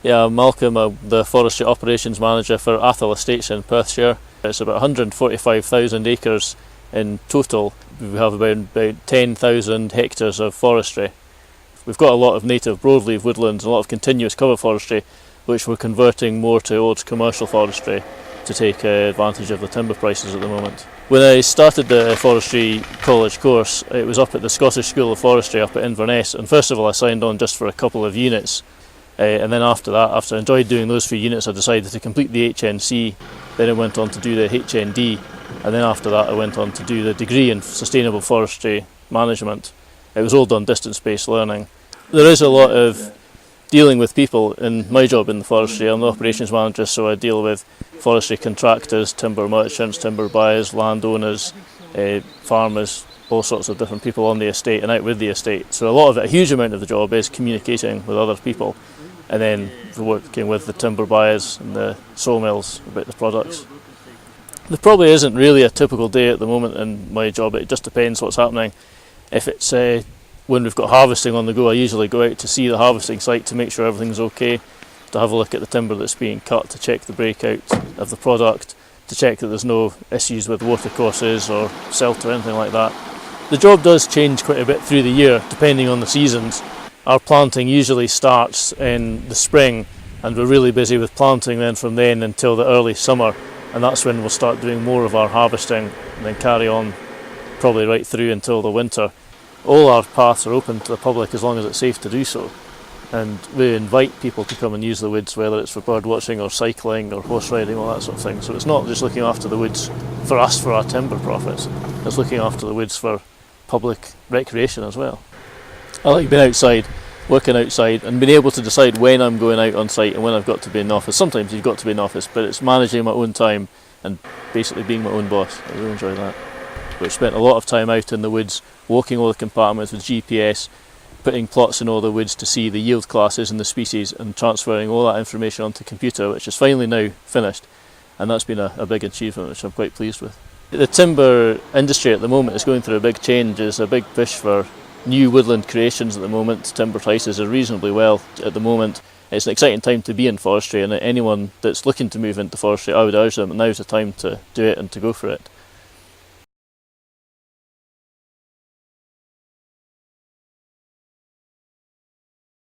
Yeah, I'm Malcolm, I'm the forestry operations manager for Atholl Estates in Perthshire. It's about 145,000 acres in total. We have about 10,000 hectares of forestry. We've got a lot of native broadleaf woodlands, a lot of continuous cover forestry, which we're converting more towards commercial forestry to take advantage of the timber prices at the moment. When I started the forestry college course, it was up at the Scottish School of Forestry up at Inverness, and first of all I signed on just for a couple of units. And then after that, after I enjoyed doing those few units, I decided to complete the HNC. Then I went on to do the HND, and then after that I went on to do the degree in Sustainable Forestry Management. It was all done distance-based learning. There is a lot of dealing with people in my job in the forestry. I'm the operations manager, so I deal with forestry contractors, timber merchants, timber buyers, landowners, farmers, all sorts of different people on the estate and out with the estate. So a huge amount of the job is communicating with other people, and then working with the timber buyers and the sawmills about the products. There probably isn't really a typical day at the moment in my job. It just depends what's happening. If it's when we've got harvesting on the go, I usually go out to see the harvesting site to make sure everything's okay, to have a look at the timber that's being cut, to check the breakout of the product, to check that there's no issues with watercourses or silt or anything like that. The job does change quite a bit through the year, depending on the seasons. Our planting usually starts in the spring, and we're really busy with planting then from then until the early summer, and that's when we'll start doing more of our harvesting and then carry on probably right through until the winter. All our paths are open to the public as long as it's safe to do so, and we invite people to come and use the woods, whether it's for bird watching or cycling or horse riding, all that sort of thing. So it's not just looking after the woods for us for our timber profits, it's looking after the woods for public recreation as well. I like being outside, working outside, and being able to decide when I'm going out on site and when I've got to be in office. Sometimes you've got to be in office, but it's managing my own time and basically being my own boss. I really enjoy that. We've spent a lot of time out in the woods, walking all the compartments with GPS, putting plots in all the woods to see the yield classes and the species, and transferring all that information onto computer, which is finally now finished, and that's been a big achievement which I'm quite pleased with. The timber industry at the moment is going through a big change. There's a big push for new woodland creations at the moment. Timber prices are reasonably well at the moment. It's an exciting time to be in forestry, and anyone that's looking to move into forestry, I would urge them, now's the time to do it and to go for it.